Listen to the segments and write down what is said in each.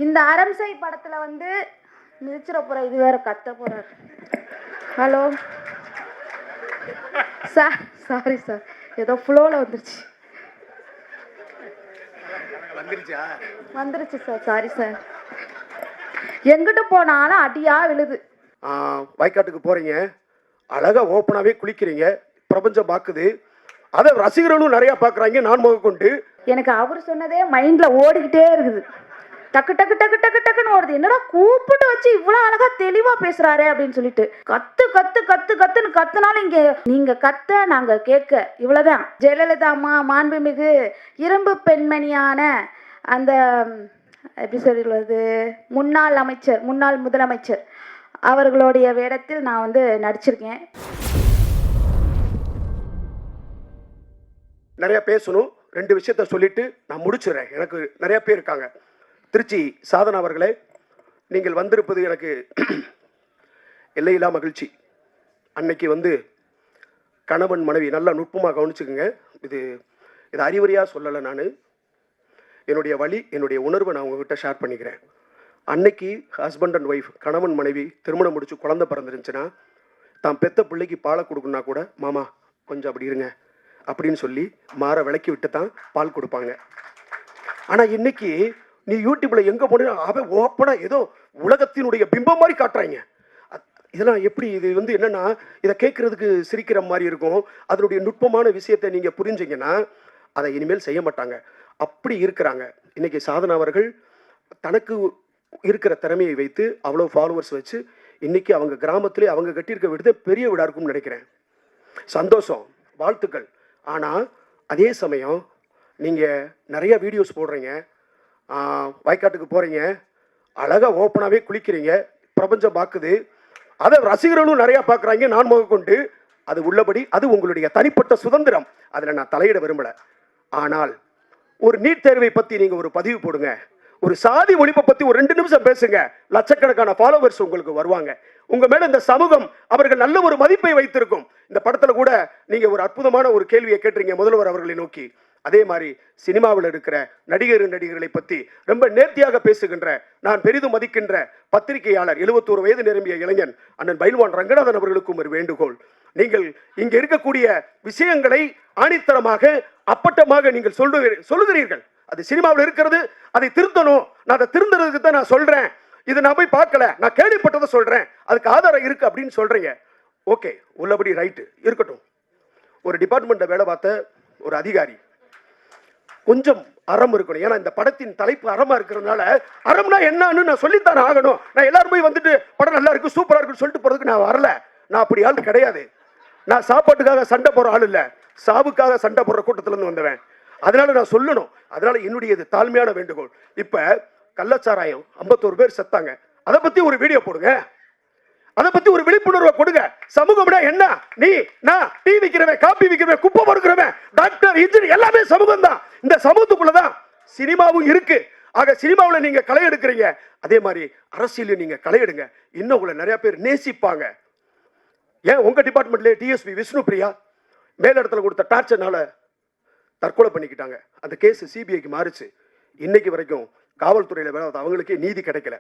இந்த அரம்சை படத்துல வந்து மிதிச்சிட போற, இது வேற கத்த போறாரு. ஹலோ சார், சாரி சார், ஏதோ ஃப்ளோல வந்துருச்சு. வந்துருச்சு சார், சாரி சார். எங்கிட்ட போனாலும் அடியா விழுது. வயக்காட்டுக்கு போறீங்க, அழகா ஓப்பனாவே குளிக்கிறீங்க, பிரபஞ்சம் பாக்குது, அதை ரசிகர்களும் நிறைய பாக்குறாங்க, நான் முக கொண்டு. எனக்கு அவர் சொன்னதே மைண்ட்ல ஓடிக்கிட்டே இருக்குது. டக்கு டக்கு டக்கு டக்கு டக்குன்னு ஓடுது. என்னடா கூப்பிட்டு வச்சு இவ்வளவு அழகா தெளிவா பேசுறாரு அப்படின்னு சொல்லிட்டு கத்து கத்து கத்து கத்துன்னு கத்துனாலும் இங்க நீங்க கத்த நாங்க கேட்க, இவ்வளவுதான். ஜெயலலிதா அம்மா மாண்புமிகு இரும்பு பெண்மணியான அந்த எப்படி சொல்றது, முன்னாள் அமைச்சர், முன்னாள் முதலமைச்சர் அவர்களுடைய வேடத்தில் நான் வந்து நடிச்சிருக்கேன். நிறைய பேசணும், ரெண்டு விஷயத்த சொல்லிட்டு நான் முடிச்சிடறேன். எனக்கு நிறைய பேர் இருக்காங்க. திருச்சி சாதனா அவர்களே, நீங்கள் வந்திருப்பது எனக்கு எல்லையில்லா மகிழ்ச்சி. அன்னைக்கு வந்து கணவன் மனைவி நல்லா நுட்பமாக கவனிச்சுக்குங்க. இது அறிவுரையாக சொல்லலை, நான் என்னுடைய வழி, என்னுடைய உணர்வை நான் உங்ககிட்ட ஷேர் பண்ணிக்கிறேன். அன்னைக்கு ஹஸ்பண்ட் அண்ட் ஒய்ஃப், கணவன் மனைவி திருமணம் முடிச்சு குழந்தை பிறந்துருந்துச்சுன்னா, தான் பெத்த பிள்ளைக்கு பாலை கொடுக்குன்னா கூட மாமா கொஞ்சம் அப்படி இருங்க அப்படின்னு சொல்லி மாற விளக்கி விட்டு தான் பால் கொடுப்பாங்க. ஆனால் இன்னைக்கு நீ யூடியூப்ல எங்க போன அவன் ஓப்பனா ஏதோ உலகத்தினுடைய பிம்பம் மாதிரி காட்டுறாங்க. இதெல்லாம் எப்படி? இது வந்து என்னன்னா, இதை கேட்கறதுக்கு சிரிக்கிற மாதிரி இருக்கும். அதனுடைய நுட்பமான விஷயத்தை நீங்க புரிஞ்சிங்கன்னா அதை இனிமேல் செய்ய மாட்டாங்க. அப்படி இருக்கிறாங்க. இன்னைக்கு சாதனா அவர்கள் தனக்கு இருக்கிற திறமையை வைத்து அவ்வளோ ஃபாலோவர்ஸ் வச்சு இன்னைக்கு அவங்க கிராமத்திலே அவங்க கட்டியிருக்க வீடு பெரிய வீடாக இருக்கும்னு நினைக்கிறேன். சந்தோஷம், வாழ்த்துக்கள். ஆனால் அதே சமயம் நீங்கள் நிறைய வீடியோஸ் போடுறீங்க, வயக்காட்டுக்கு போகிறீங்க, அழகாக ஓப்பனாகவே குளிக்கிறீங்க, பிரபஞ்சம் பார்க்குது, அதை ரசிகர்களும் நிறையா பார்க்குறாங்க, நான் முக கொண்டு. அது உள்ளபடி, அது உங்களுடைய தனிப்பட்ட சுதந்திரம், அதில் நான் தலையிட விரும்பலை. ஆனால் ஒரு நீட் தேர்வை பற்றி நீங்கள் ஒரு பதிவு போடுங்க, ஒரு சாதி ஒழிப்பை பற்றி ஒரு 2 நிமிஷம் பேசுங்க, லட்சக்கணக்கான ஃபாலோவர்ஸ் உங்களுக்கு வருவாங்க. உங்க மேல இந்த சமூகம் அவர்கள் நல்ல ஒரு மதிப்பை வைத்திருக்கும். இந்த படத்துல கூட நீங்க ஒரு அற்புதமான ஒரு கேள்வியை கேட்டீங்க முதல்வர் அவர்களை நோக்கி. அதே மாதிரி சினிமாவில் இருக்கிற நடிகர்களை பற்றி ரொம்ப நேர்த்தியாக பேசுகின்ற, நான் பெரிதும் மதிக்கின்ற பத்திரிகையாளர், 71 வயது நிரம்பிய இளைஞன் அண்ணன் பைல்வான் ரங்கநாதன் அவர்களுக்கும் ஒரு வேண்டுகோள். நீங்கள் இங்க இருக்கக்கூடிய விஷயங்களை ஆணித்தரமாக அப்பட்டமாக நீங்கள் சொல்லுகிறீர்கள். அது சினிமாவில் இருக்கிறது, அதை திருத்தணும். நான் அதை திருந்துறதுக்கு தான் நான் சொல்றேன். இது நான் போய் பார்க்கல, நான் கேள்விப்பட்டதை சொல்றேன், அதுக்கு ஆதாரம் இருக்கு அப்படின்னு சொல்றீங்க. ஓகே, உள்ளபடி ரைட்டு இருக்கட்டும். ஒரு டிபார்ட்மெண்ட்டை வேலை பார்த்த ஒரு அதிகாரி கொஞ்சம் அறம் இருக்கணும். ஏன்னா இந்த படத்தின் தலைப்பு அறமா இருக்கிறதுனால, அறம்னா என்னன்னு நான் சொல்லித்தான் ஆகணும். நான் எல்லாரும் போய் வந்துட்டு படம் நல்லா இருக்கு, சூப்பரா இருக்குன்னு சொல்லிட்டு போறதுக்கு நான் வரல. நான் அப்படி ஆள் கிடையாது. நான் சாப்பாட்டுக்காக சண்டை போற ஆள் இல்ல, சாவுக்காக சண்டை போடுற கூட்டத்துல இருந்து வந்தவன். அதனால நான் சொல்லணும். அதனால என்னுடைய தாழ்மையான வேண்டுகோள். இப்ப கள்ளச்சாராயம் 51 பேர் செத்தாங்க, அதை பத்தி ஒரு வீடியோ போடுங்க, அதை பத்தி ஒரு விழிப்புணர்வை கொடுங்க. சமூகம்னா என்ன? நீ, நான், டீ விக்கிறவன், காப்பி விக்கிறவன், குப்பை பொறுக்கிறவன், டாக்டர், இன்ஜினியர், எல்லாமே சமூகம் தான். இந்த சமூகத்துக்குள்ளதான் சினிமாவும் இருக்கு. ஆக சினிமாவில் நீங்க களை எடுக்கிறீங்க, அதே மாதிரி அரசியல் நீங்க களை எடுங்க. இன்னும் உங்களை நிறைய பேர் நேசிப்பாங்க. ஏன் உங்க டிபார்ட்மெண்ட்ல டிஎஸ்பி விஷ்ணு பிரியா மேலிடத்துல கொடுத்த டார்ச்சர்னால தற்கொலை பண்ணிக்கிட்டாங்க. அந்த கேஸ் சிபிஐக்கு மாறிச்சு. இன்னைக்கு வரைக்கும் காவல்துறையில் வேலை அவங்களுக்கே நீதி கிடைக்கல.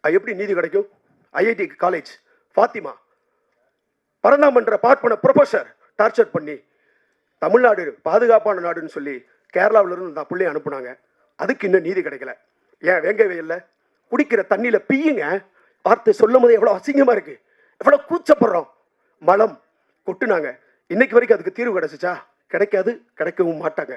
எப்படி நீதி கிடைக்கும்? ஐஐடி காலேஜ் ஃபாத்திமா பரந்தாமன்ற பார்ப்பன ப்ரொஃபஸர் டார்ச்சர் பண்ணி தமிழ்நாடு பாதுகாப்பான நாடுன்னு சொல்லி கேரளாவில இருந்து நான் பிள்ளைய அனுப்புனாங்க. அதுக்கு இன்னும் நீதி கிடைக்கல. ஏன் வேங்க வெயில்ல குடிக்கிற தண்ணியில பீயுங்க, வார்த்தை சொல்லும் போது எவ்வளவு அசிங்கமா இருக்கு, எவ்வளவு கூச்சப்படுறோம். மலம் கொட்டுனாங்க. இன்னைக்கு வரைக்கும் அதுக்கு தீர்வு கிடைச்சிச்சா? கிடைக்காது, கிடைக்கவும் மாட்டாங்க.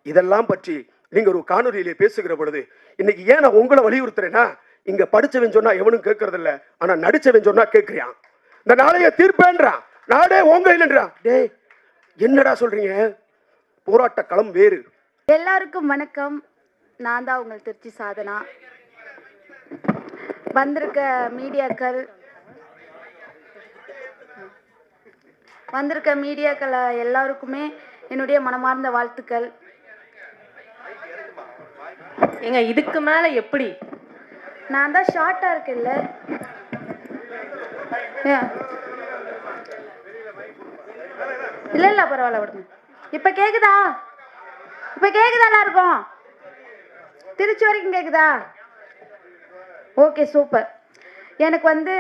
இதெல்லாம் பற்றி நீங்க ஒரு காணொலியிலே பேசுகிற பொழுது இன்னைக்கு ஏன் நான் உங்களை வலியுறுத்துறேன்னா, இங்க படிச்சவன் சொன்னா எவனும் கேட்கறது இல்ல, ஆனா நடிச்சவன் சொன்னா கேட்கிறியான். இந்த நாளைய தீர்ப்பேன்றான், நாடே உங்க இல்லைன்றான். டேய் என்னடா சொல்றீங்க? போராட்ட களம் வேறு. எல்லாருக்கும் வணக்கம். நான் தான் உங்கள் திருச்சி சாதனா. வந்திருக்க மீடியாக்கள் எல்லாருக்குமே என்னுடைய மனமார்ந்த வாழ்த்துக்கள். ஏங்க இதுக்கு மேல எப்படி? நான் தான் ஷார்ட்டா இருக்கேன்ல. இல்ல பரவாயில்ல விடுங்க. இப்ப கேக்குதா? இப்ப கேக்குதா? எல்லாருக்கும் திருச்சி வரைக்கும் கேக்குதா? Okay, super. எனக்கு வந்து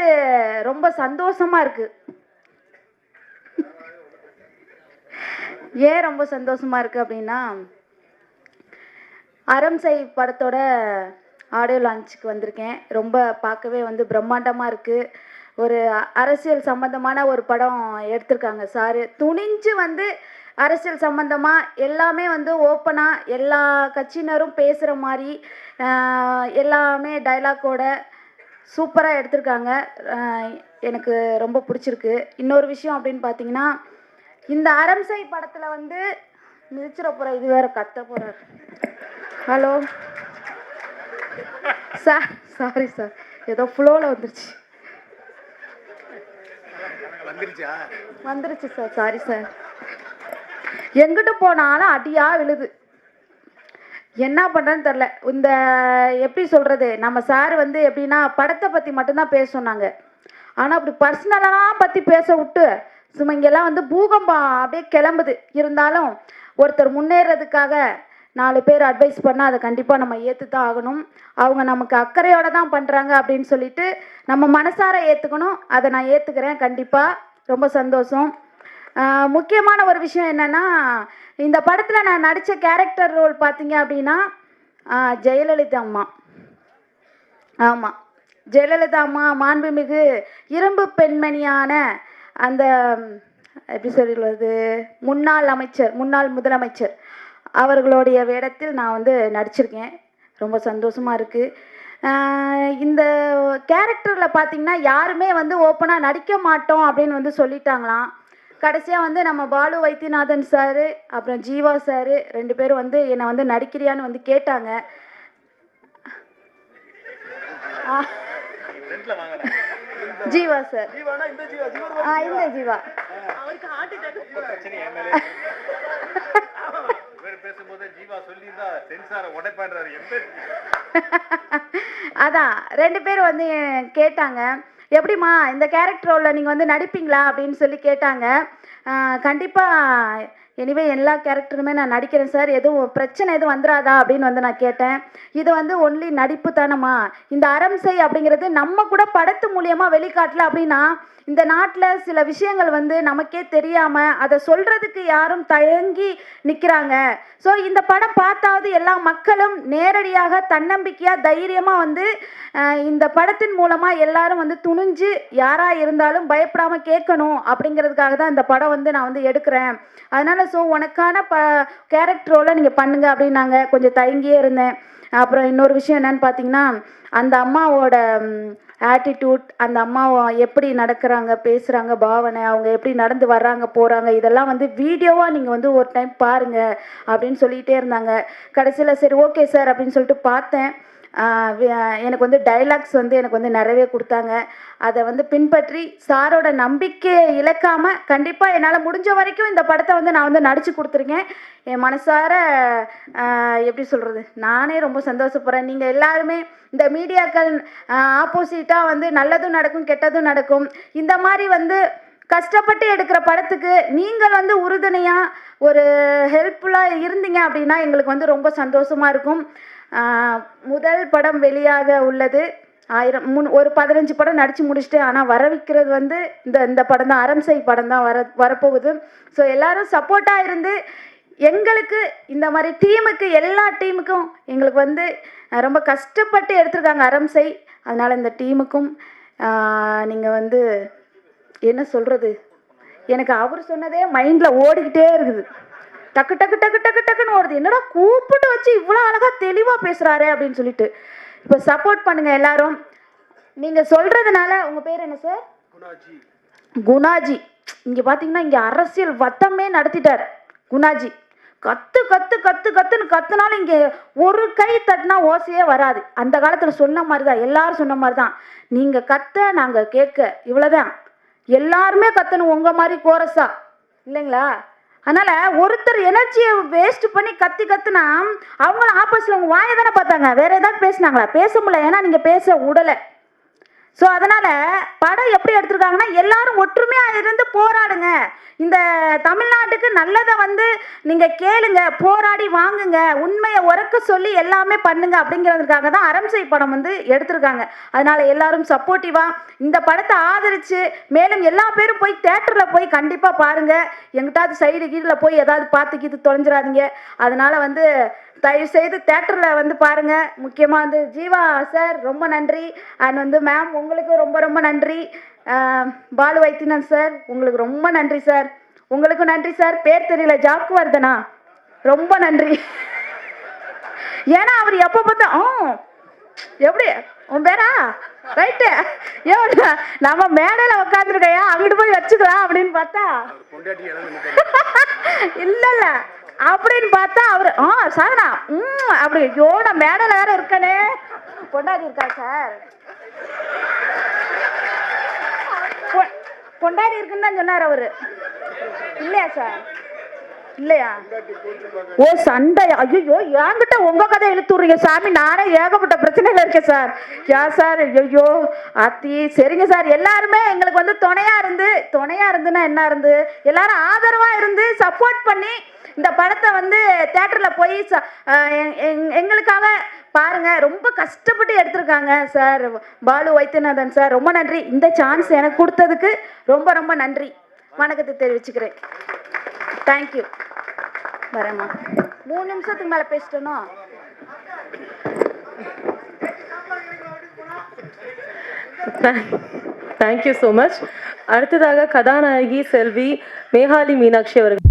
ரொம்ப சந்தோஷமா இருக்கு. ஏன் ரொம்ப சந்தோஷமா இருக்கு அப்படின்னா, அரம்சை படத்தோட ஆடியோ லான்ச்சுக்கு வந்திருக்கேன். ரொம்ப பார்க்கவே வந்து பிரம்மாண்டமாக இருக்குது. ஒரு அரசியல் சம்பந்தமான ஒரு படம் எடுத்திருக்காங்க சாரு. துணிஞ்சு வந்து அரசியல் சம்பந்தமாக எல்லாமே வந்து ஓப்பனாக எல்லா கட்சியினரும் பேசுகிற மாதிரி எல்லாமே டைலாக்கோட சூப்பராக எடுத்திருக்காங்க. எனக்கு ரொம்ப பிடிச்சிருக்கு. இன்னொரு விஷயம் அப்படின்னு பார்த்தீங்கன்னா, இந்த அரம்சை படத்தில் வந்து மிதிச்சிட போகிற இது வேற கத்த போகிறார். ஹலோ சார், சாரி சார், ஏதோ ஃப்ளோவில் வந்துருச்சு சார், சாரி சார். எங்கிட்ட போனாலும் அடியாக விழுது, என்ன பண்ணுறேன்னு தெரில. இந்த எப்படி சொல்கிறது, நம்ம சார் வந்து எப்படின்னா படத்தை பற்றி மட்டும்தான் பேச சொன்னாங்க. ஆனால் அப்படி பர்சனலாக பற்றி பேச விட்டு சும்மா இங்கெல்லாம் வந்து பூகம்பம் அப்படியே கிளம்புது. இருந்தாலும் ஒருத்தர் முன்னேறதுக்காக 4 பேர் அட்வைஸ் பண்ணால் அதை கண்டிப்பாக நம்ம ஏற்று தான் ஆகணும். அவங்க நமக்கு அக்கறையோடு தான் பண்ணுறாங்க அப்படின்னு சொல்லிட்டு நம்ம மனசார ஏற்றுக்கணும். அதை நான் ஏற்றுக்கிறேன் கண்டிப்பாக. ரொம்ப சந்தோஷம். முக்கியமான ஒரு விஷயம் என்னென்னா, இந்த படத்தில் நான் நடித்த கேரக்டர் ரோல் பார்த்தீங்க அப்படின்னா ஜெயலலிதா அம்மா. ஆமாம், ஜெயலலிதா அம்மா மாண்புமிகு இரும்பு பெண்மணியான அந்த எப்படி சொல்கிறது, முன்னாள் முதலமைச்சர் அவர்களுடைய வேடத்தில் நான் வந்து நடிச்சிருக்கேன். ரொம்ப சந்தோஷமாக இருக்குது. இந்த கேரக்டரில் பார்த்திங்கன்னா யாருமே வந்து ஓப்பனாக நடிக்க மாட்டோம் அப்படின்னு வந்து சொல்லிட்டாங்களாம். கடைசியாக வந்து நம்ம பாலு வைத்தியநாதன் சார் அப்புறம் ஜீவா சார் 2 பேரும் வந்து என்னை வந்து நடிக்கிறியான்னு வந்து கேட்டாங்க. ஜீவா சார், இந்த ஜீவா அதான் 2 பேர் வந்து கேட்டாங்க, எப்படிம்மா இந்த கேரக்டர் ரோலில் நீங்கள் வந்து நடிப்பீங்களா அப்படின்னு சொல்லி கேட்டாங்க. கண்டிப்பாக எனிவே எல்லா கேரக்டருமே நான் நடிக்கிறேன் சார், எதுவும் பிரச்சனை எதுவும் வந்துடாதா அப்படின்னு வந்து நான் கேட்டேன். இது வந்து ஒன்லி நடிப்பு தானம்மா, இந்த அரம்சை அப்படிங்கிறது நம்ம கூட படத்து மூலியமாக வெளிக்காட்டல அப்படின்னா இந்த நாட்டில் சில விஷயங்கள் வந்து நமக்கே தெரியாமல் அதை சொல்கிறதுக்கு யாரும் தயங்கி நிற்கிறாங்க. ஸோ இந்த படம் பார்த்தாவது எல்லா மக்களும் நேரடியாக தன்னம்பிக்கையாக தைரியமாக வந்து இந்த படத்தின் மூலமாக எல்லாரும் வந்து துணிஞ்சு யாராக இருந்தாலும் பயப்படாமல் கேட்கணும் அப்படிங்கிறதுக்காக தான் இந்த படம் வந்து நான் வந்து எடுக்கிறேன். அதனால் ஸோ உனக்கான கேரக்டர் ரோலை நீங்கள் பண்ணுங்க அப்படின்னாங்க. கொஞ்சம் தயங்கியே இருந்தேன். அப்புறம் இன்னொரு விஷயம் என்னன்னு பார்த்தீங்கன்னா, அந்த அம்மாவோட ஆட்டிடியூட், அந்த அம்மா எப்படி நடக்கிறாங்க, பேசுகிறாங்க, பாவனை, அவங்க எப்படி நடந்து வர்றாங்க போகிறாங்க, இதெல்லாம் வந்து வீடியோவாக நீங்கள் வந்து ஒரு டைம் பாருங்கள் அப்படின்னு சொல்லிகிட்டே இருந்தாங்க. கடைசியில் சரி ஓகே சார் அப்படின்னு சொல்லிட்டு பார்த்தேன். எனக்கு வந்து டைலாக்ஸ் வந்து எனக்கு வந்து நிறையவே கொடுத்தாங்க. அதை வந்து பின்பற்றி சாரோட நம்பிக்கையை இழக்காமல் கண்டிப்பாக என்னால் முடிஞ்ச வரைக்கும் இந்த படத்தை வந்து நான் வந்து நடித்து கொடுத்துருக்கேன். என் மனசார எப்படி சொல்கிறது, நானே ரொம்ப சந்தோஷப்படுறேன். நீங்கள் எல்லாருமே இந்த மீடியாக்கள் ஆப்போசிட்டாக வந்து நல்லதும் நடக்கும் கெட்டதும் நடக்கும், இந்த மாதிரி வந்து கஷ்டப்பட்டு எடுக்கிற படத்துக்கு நீங்கள் வந்து உறுதுணையாக ஒரு ஹெல்ப்ஃபுல்லாக இருந்தீங்க அப்படின்னா எங்களுக்கு வந்து ரொம்ப சந்தோஷமாக இருக்கும். முதல் படம் வெளியாக உள்ளது. ஒரு 15 படம் நடித்து முடிச்சுட்டு, ஆனால் வரவிக்கிறது வந்து இந்த படம் தான், அரம்சை படம் தான் வரப்போகுது. ஸோ எல்லோரும் சப்போர்ட்டாக இருந்து எங்களுக்கு இந்த மாதிரி டீமுக்கு, எல்லா டீமுக்கும் எங்களுக்கு வந்து ரொம்ப கஷ்டப்பட்டு எடுத்திருக்காங்க அரம்சை. அதனால் இந்த டீமுக்கும் நீங்கள் வந்து என்ன சொல்கிறது, எனக்கு அவர் சொன்னதே மைண்டில் ஓடிக்கிட்டே இருக்குது. டக்கு டக்கு டக்கு டக்கு டக்குன்னு ஓடுது. என்னடா கூப்பிட்டு வச்சு இவ்வளோ அழகாக தெளிவாக பேசுகிறாரு அப்படின்னு சொல்லிட்டு. இப்போ சப்போர்ட் பண்ணுங்கள் எல்லாரும். நீங்கள் சொல்கிறதுனால. உங்கள் பேர் என்ன சார்? குணாஜி. இங்கே பார்த்தீங்கன்னா இங்கே அரசியல் வட்டமே நடத்திட்டார் குணாஜி. கத்து கத்து கத்து கத்துன்னு கத்துனாலும் இங்கே ஒரு கை தட்டினா ஓசையே வராது. அந்த காலத்தில் சொன்ன மாதிரி தான், எல்லாரும் சொன்ன மாதிரி தான், நீங்கள் கத்த நாங்கள் கேட்க, இவ்வளோதான். எல்லாருமே கத்தணும் உங்கள் மாதிரி கோரஸா இல்லைங்களா? அதனால் ஒருத்தர் எனர்ஜியை வேஸ்ட் பண்ணி கத்தி கத்துனா அவங்களும் ஆப்போசிட்டில் உங்கள் வாயை தானே பார்த்தாங்க, வேறு ஏதாவது பேசுனாங்களா? பேச முடியல, ஏன்னா நீங்கள் பேச விடலை. ஸோ அதனால படம் எப்படி எடுத்திருக்காங்கன்னா எல்லாரும் ஒற்றுமையா இருந்து போராடுங்க, இந்த தமிழ்நாட்டுக்கு நல்லதை வந்து நீங்க கேளுங்க, போராடி வாங்குங்க, உண்மையை உறக்க சொல்லி எல்லாமே பண்ணுங்க அப்படிங்கிறதுக்காக தான் அரம்சை படம் வந்து எடுத்திருக்காங்க. அதனால எல்லாரும் சப்போர்ட்டிவா இந்த படத்தை ஆதரிச்சு மேலும் எல்லா பேரும் போய் தியேட்டர்ல போய் கண்டிப்பா பாருங்க. எங்கிட்டாவது சைடு கீழில் போய் ஏதாவது பார்த்துக்கிட்டு தொலைஞ்சிடாதீங்க. அதனால வந்து தயவு செய்து தியேட்டரில் வந்து பாருங்க. முக்கியமாக வந்து ஜீவா சார் ரொம்ப நன்றி, அண்ட் வந்து மேம் உங்களுக்கு ரொம்ப ரொம்ப நன்றி. பாலு வைத்தியநாதன் சார் உங்களுக்கு ரொம்ப நன்றி சார். உங்களுக்கும் நன்றி சார். பேர் தெரியல, ஜாக்கு வருதனா, ரொம்ப நன்றி. ஏன்னா அவர் எப்போ பார்த்தா எப்படி உன் பேரா ரைட்டு நம்ம மேடையில் உட்காந்துருக்கையா அங்கிட்டு போய் வச்சுக்கலாம் அப்படின்னு பார்த்தா இல்ல அப்படின்னு பார்த்தா அவரு சாதனா அப்படி யோட மேடையில் வேற இருக்கனே பொண்டாடி இருக்கா சார், பொண்டாடி இருக்குன்னு தான் சொன்னார் அவரு. இல்லையா சார்? இல்லையா? ஓ சண்டை, ஐயோ என்கிட்ட உங்க கதை இழுத்துறீங்க சாமி, நானே ஏகப்பட்ட பிரச்சனையில இருக்கேன் சார். யா சார், ஐயோ அத்தி, சரிங்க சார். எல்லாருமே எங்களுக்கு வந்து துணையா இருந்துன்னா என்ன இருந்து எல்லாரும் ஆதரவா இருந்து சப்போர்ட் பண்ணி இந்த படத்தை வந்து தியேட்டர்ல போய் எங்களுக்காக பாருங்க. ரொம்ப கஷ்டப்பட்டு எடுத்திருக்காங்க சார். பாலு வைத்தியநாதன் சார் ரொம்ப நன்றி. இந்த சான்ஸ் எனக்கு கொடுத்ததுக்கு ரொம்ப ரொம்ப நன்றி, வணக்கத்தை தெரிவிச்சுக்கிறேன். தேங்க்யூ. வரேம்மா, 3 நிமிஷத்துக்கு மேலே பேசிட்டேனோ? Thank you so much. அடுத்ததாக கதாநாயகி செல்வி மேகாலி மீனாட்சி அவர்கள்.